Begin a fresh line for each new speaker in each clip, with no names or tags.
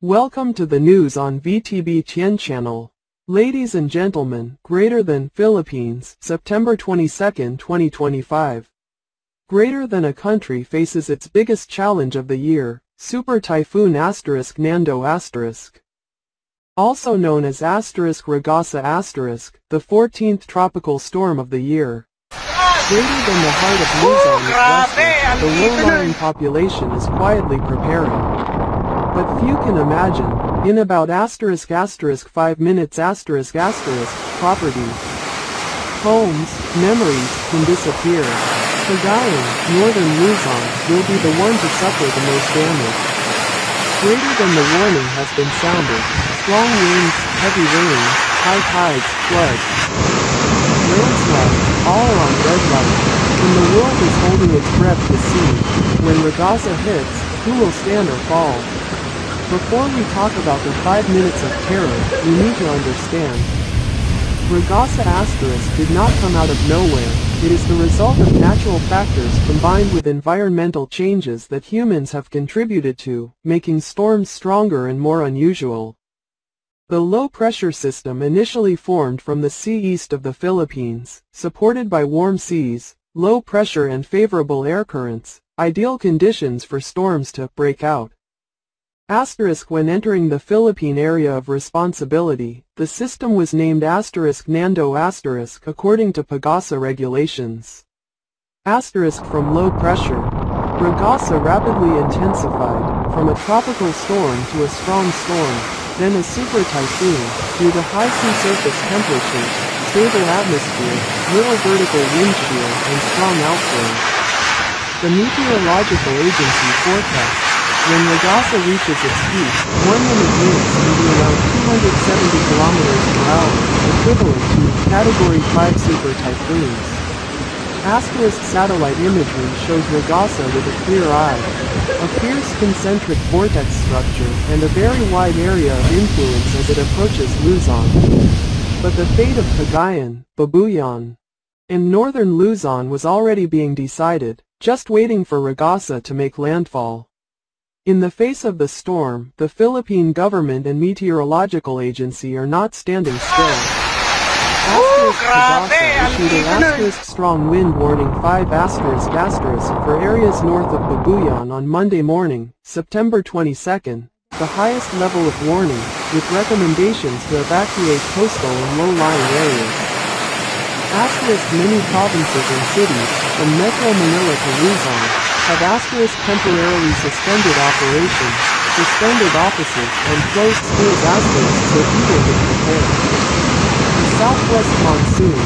Welcome to the news on VTB Tien channel. Ladies and gentlemen, greater than Philippines, September 22, 2025. Greater than a country faces its biggest challenge of the year, Super Typhoon Nando *. Also known as Ragasa *, the 14th tropical storm of the year. Greater than the heart of Luzon is restless, the low-lying population is quietly preparing. But few can imagine, in about ***5 minutes property, homes, memories, can disappear. Cagayan, northern Luzon, will be the one to suffer the most damage. Greater than the warning has been sounded, strong winds, heavy rains, high tides, floods, landslides, all are on red light, and the world is holding its breath to see, when Ragasa hits, who will stand or fall. Before we talk about the 5 minutes of terror, we need to understand. Ragasa * did not come out of nowhere, it is the result of natural factors combined with environmental changes that humans have contributed to, making storms stronger and more unusual. The low-pressure system initially formed from the sea east of the Philippines, supported by warm seas, low pressure and favorable air currents, ideal conditions for storms to break out. When entering the Philippine area of responsibility, the system was named Nando * according to Pagasa regulations. From low pressure, Ragasa rapidly intensified, from a tropical storm to a strong storm, then a super typhoon, due to high sea surface temperatures, stable atmosphere, little vertical wind shear, and strong outflow. The Meteorological Agency forecasts, when Ragasa reaches its peak, 1-minute winds can be around 270 km/h, equivalent to Category 5 super typhoons. Satellite imagery shows Ragasa with a clear eye, a fierce concentric vortex structure, and a very wide area of influence as it approaches Luzon. But the fate of Cagayan, Babuyan, and northern Luzon was already being decided, just waiting for Ragasa to make landfall. In the face of the storm, the Philippine government and meteorological agency are not standing still. Pagasa issued an strong wind warning 5 * for areas north of Babuyan on Monday morning, September 22, the highest level of warning, with recommendations to evacuate coastal and low-lying areas. Many provinces and cities, from Metro Manila to Luzon, have temporarily suspended operations, suspended offices, and closed schools so people can prepare. The southwest monsoon,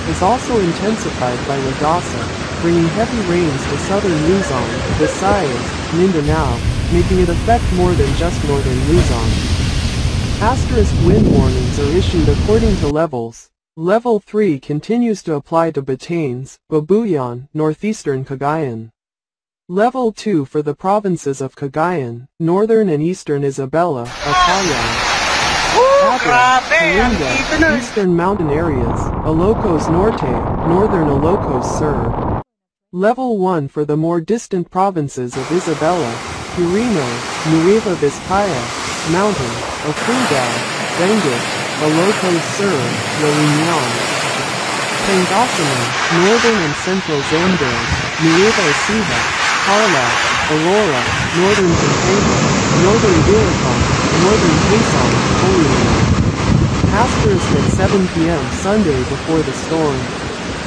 **, is also intensified by Ragasa, bringing heavy rains to southern Luzon, Visayas, Mindanao, making it affect more than just northern Luzon. Wind warnings are issued according to levels. Level 3 continues to apply to Batanes, Babuyan, northeastern Cagayan. Level 2 for the provinces of Cagayan, northern and eastern Isabela, Apayao, Kalinga, eastern mountain areas, Ilocos Norte, northern Ilocos Sur. Level 1 for the more distant provinces of Isabela, Quirino, Nueva Vizcaya, Mountain, Ifugao, Benguet, Ilocos Sur, La Union, Pangasinan, northern and central Zambales, Nueva Ecija, Tarlac, Aurora, northern Pampanga, northern Bulacan, northern Quezon, Holy Land. At 7 p.m. Sunday before the storm.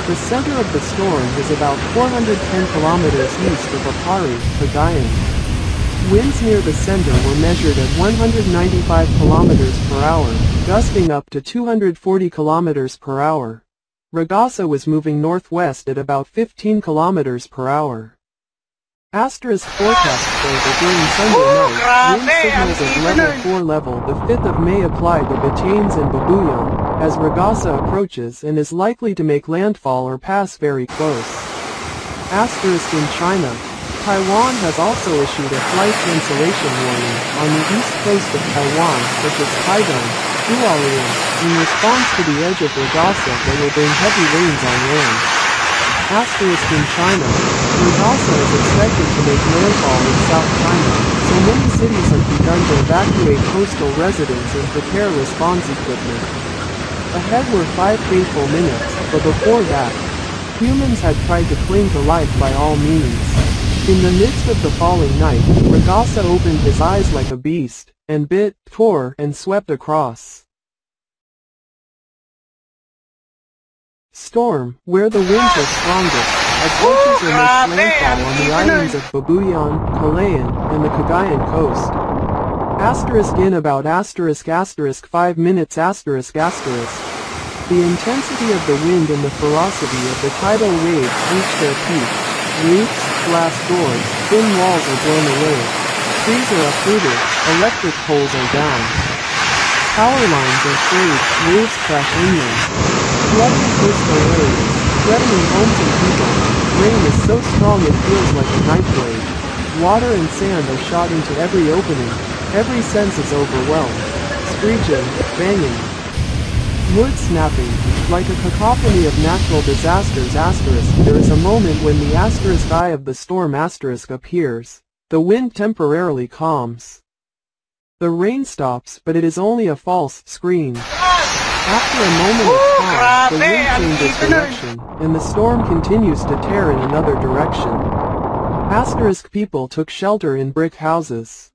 The center of the storm is about 410 kilometers east of Apari, Cagayan. Winds near the center were measured at 195 km/h, gusting up to 240 km/h. Ragasa was moving northwest at about 15 km/h. Forecast shows that during Sunday night, wind signals at level 4 level the 5th of May apply to Batanes and Babuyan, as Ragasa approaches and is likely to make landfall or pass very close. In China, Taiwan has also issued a flight cancellation warning on the east coast of Taiwan such as Taiwan, Hualien, in response to the edge of Ragasa that will bring heavy rains on land. Asterisk in China. Ragasa is expected to make landfall in South China, so many cities have begun to evacuate coastal residents and prepare response equipment. Ahead were 5 fateful minutes, but before that, humans had tried to cling to life by all means. In the midst of the falling night, Ragasa opened his eyes like a beast, and bit, tore, and swept across. Storm, where the winds are strongest, approaches or makes landfall on the islands of Babuyan, Cagayan, and the Cagayan coast. Asterisk in about asterisk 5 minutes asterisk. The intensity of the wind and the ferocity of the tidal waves reach their peak. Roofs, glass doors, thin walls are blown away. Trees are uprooted, electric poles are down. Power lines are frayed, waves crash inland. Flooding coastal areas, threatening homes and people. Rain is so strong it feels like a knife blade. Water and sand are shot into every opening. Every sense is overwhelmed. Screeching, banging. Wood snapping, like a cacophony of natural disasters asterisk. There is a moment when the asterisk eye of the storm asterisk appears. The wind temporarily calms. The rain stops, but it is only a false scream. After a moment of calm, the wind changes direction, and the storm continues to tear in another direction. Asterisk people took shelter in brick houses.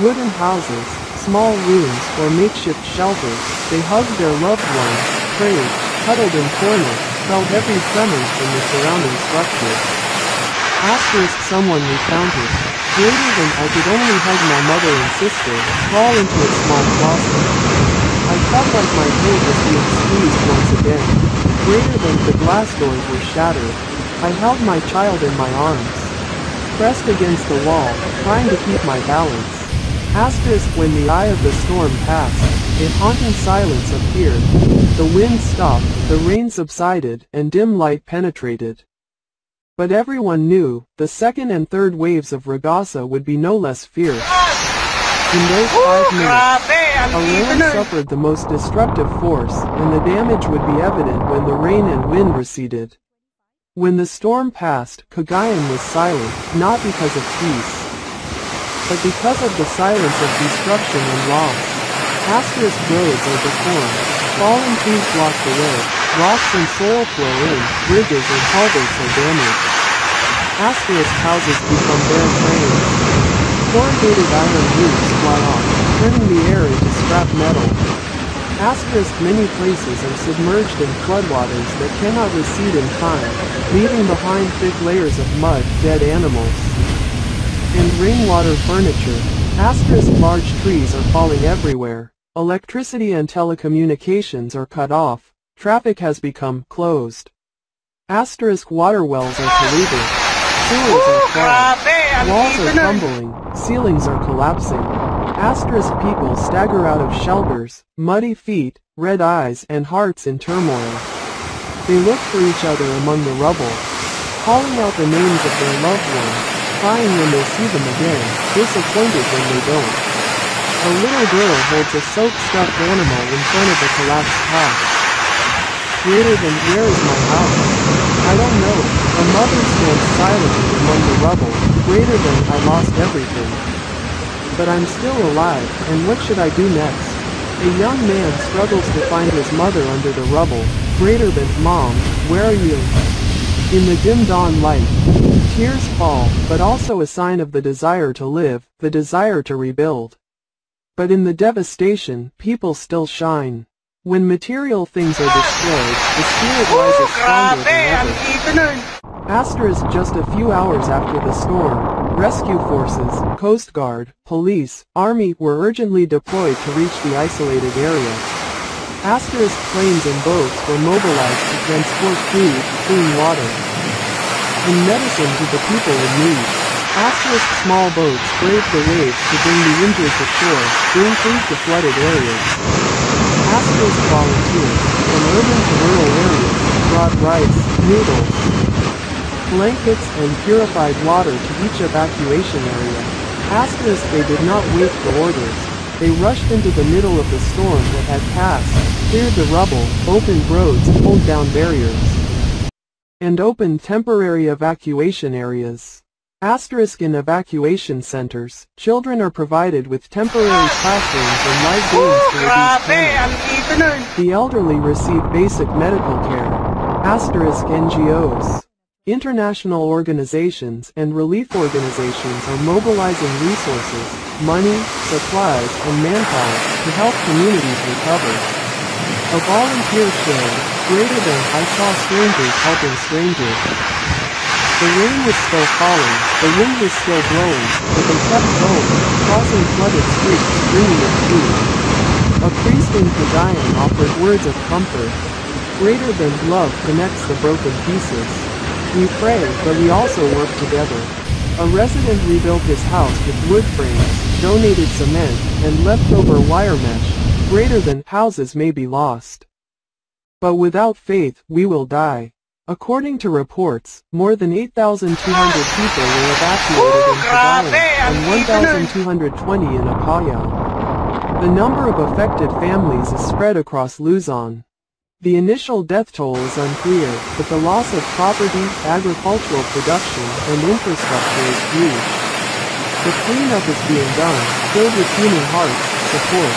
Wooden houses, small rooms, or makeshift shelters. They hugged their loved ones, prayed, huddled in corners, felt every tremors from the surrounding structures. Asterisk someone recounted. Greater than I could only hug my mother and sister, crawl into a small closet. I felt like my head was being squeezed once again. Greater than the glass doors were shattered. I held my child in my arms. Pressed against the wall, trying to keep my balance. Asterisk when the eye of the storm passed, a haunting silence appeared. The wind stopped, the rain subsided, and dim light penetrated. But everyone knew, the second and third waves of Ragasa would be no less fierce. In those 5 minutes, a land suffered the most destructive force, and the damage would be evident when the rain and wind receded. When the storm passed, Cagayan was silent, not because of peace, but because of the silence of destruction and loss. Asterisk roads are deformed, fallen trees block the way, rocks and soil flow in, bridges and culverts are damaged. Asterisk houses become bare frames. Corrugated iron roofs fly off, turning the air into scrap metal. Asterisk many places are submerged in floodwaters that cannot recede in time, leaving behind thick layers of mud, dead animals, and rainwater furniture. Asterisk large trees are falling everywhere. Electricity and telecommunications are cut off. Traffic has become closed. Asterisk water wells are polluted. Sewers are clogged. Walls are crumbling. Ceilings are collapsing. Asterisk people stagger out of shelters, muddy feet, red eyes, and hearts in turmoil. They look for each other among the rubble, calling out the names of their loved ones, crying when they see them again, disappointed when they don't. A little girl holds a soaked stuffed animal in front of a collapsed house. Greater than where is my house? I don't know. A mother stands silently among the rubble. Greater than I lost everything. But I'm still alive, and what should I do next? A young man struggles to find his mother under the rubble. Greater than Mom, where are you? In the dim dawn light, tears fall, but also a sign of the desire to live, the desire to rebuild. But in the devastation, people still shine. When material things are destroyed, the spirit rises stronger than ever. Asterisk just a few hours after the storm, rescue forces, Coast Guard, police, army were urgently deployed to reach the isolated area. Asterisk planes and boats were mobilized to transport food, clean water, and medicine to the people in need. Asterisk small boats braved the waves to bring the injured to shore, bring food to flooded areas. Asterisk volunteers, from urban to rural areas, brought rice, noodles, blankets, and purified water to each evacuation area. Asterisk they did not wait for orders. They rushed into the middle of the storm that had passed, cleared the rubble, opened roads, pulled down barriers. and opened temporary evacuation areas. Asterisk in evacuation centers, children are provided with temporary classrooms and live games to reduce panic. The elderly receive basic medical care. Asterisk NGOs. International organizations and relief organizations are mobilizing resources, money, supplies, and manpower to help communities recover. A volunteer shared, greater than I saw strangers helping strangers. The rain was still falling, the wind was still blowing, but they kept going, crossing flooded streets, bringing in food. A priest in Cagayan offered words of comfort. Greater than love connects the broken pieces. We pray, but we also work together. A resident rebuilt his house with wood frames, donated cement, and leftover wire mesh. Greater than houses may be lost, but without faith, we will die. According to reports, more than 8,200 people were evacuated in Cagayan and 1,220 in Apayao. The number of affected families is spread across Luzon. The initial death toll is unclear, but the loss of property, agricultural production, and infrastructure is huge. The cleanup is being done, filled with human hearts, support,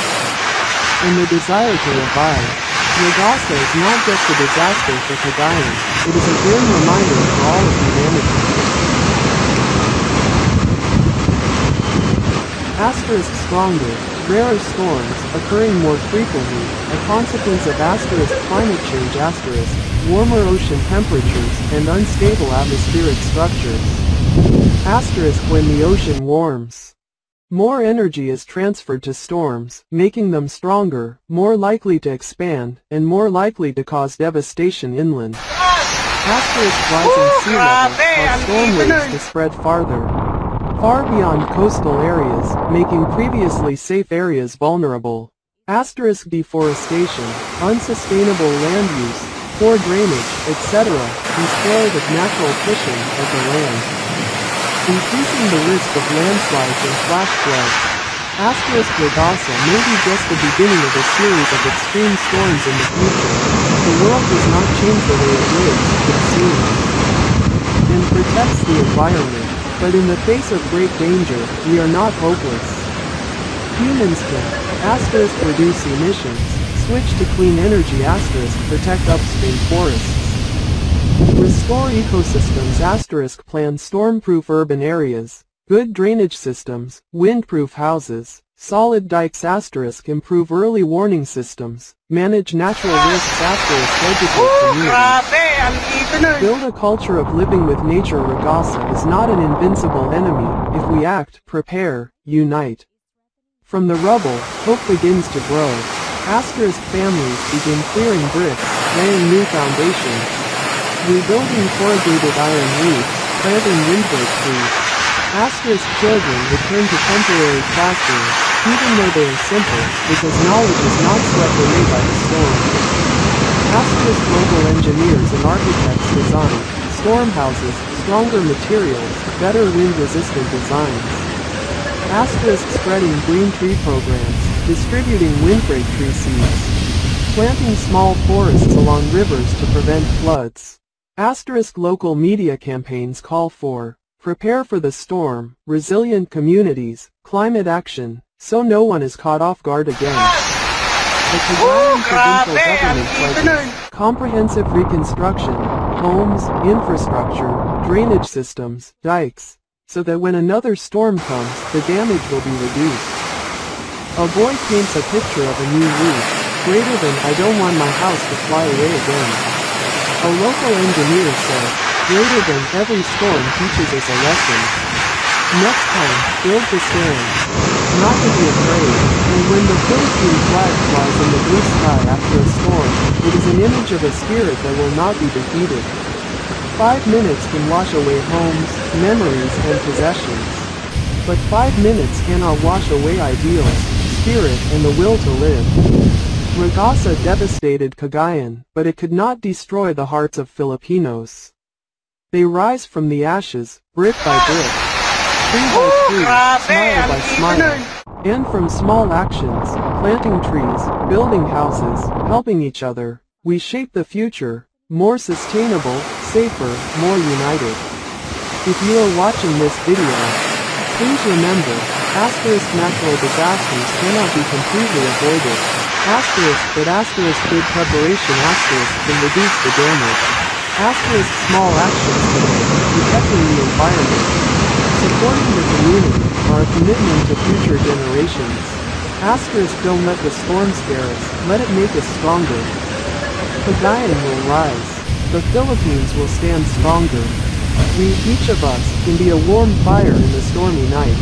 and the desire to revive. Ragasa is not just a disaster for Cagayan, it is a grim reminder for all of humanity. Asterisk stronger, rarer storms, occurring more frequently, a consequence of asterisk climate change asterisk, warmer ocean temperatures, and unstable atmospheric structures. Asterisk when the ocean warms, more energy is transferred to storms, making them stronger, more likely to expand, and more likely to cause devastation inland. Asterisk rising sea levels cause storm waves to spread farther, far beyond coastal areas, making previously safe areas vulnerable. Asterisk deforestation, unsustainable land use, poor drainage, etc., destroy the natural cushion of the land, increasing the risk of landslides and flash floods. Asterisk Ragasa may be just the beginning of a series of extreme storms in the future. The world does not change the way it lives, it seems, and protects the environment, but in the face of great danger, we are not hopeless. Humans can, asterisk reduce emissions, switch to clean energy asterisk protect upstream forests, restore ecosystems asterisk plan storm-proof urban areas, good drainage systems, wind-proof houses, solid dikes asterisk improve early warning systems, manage natural risks asterisk educate communities. Build a culture of living with nature. Ragasa is not an invincible enemy if we act, prepare, unite. From the rubble, hope begins to grow. Asterisk families begin clearing bricks, laying new foundations, rebuilding corrugated iron roofs, planting windbreak trees. Asterisk children return to temporary classrooms, even though they are simple, because knowledge is not swept away by the storm. Asterisk local engineers and architects design storm houses, stronger materials, better wind-resistant designs. Asterisk spreading green tree programs, distributing windbreak tree seeds, planting small forests along rivers to prevent floods. Asterisk local media campaigns call for prepare for the storm, resilient communities, climate action, so no one is caught off guard again. The Cagayan provincial government pledges comprehensive reconstruction, homes, infrastructure, drainage systems, dikes, so that when another storm comes, the damage will be reduced. A boy paints a picture of a new roof, greater than I don't want my house to fly away again. A local engineer says, greater than every storm teaches us a lesson. Next time, build to stand, not to be afraid, and when the Philippine flag flies in the blue sky after a storm, it is an image of a spirit that will not be defeated. 5 minutes can wash away homes, memories, and possessions. But 5 minutes cannot wash away ideals, spirit, and the will to live. Ragasa devastated Cagayan, but it could not destroy the hearts of Filipinos. They rise from the ashes, brick by brick, tree by tree, smile by smile, and from small actions, planting trees, building houses, helping each other, we shape the future, more sustainable, safer, more united. If you are watching this video, please remember, natural disasters cannot be completely avoided. But good preparation can reduce the damage. Small actions today, protecting the environment, supporting the community, are a commitment to future generations. Don't let the storm scare us, let it make us stronger. Cagayan will rise. The Philippines will stand stronger. Each of us, can be a warm fire in the stormy night.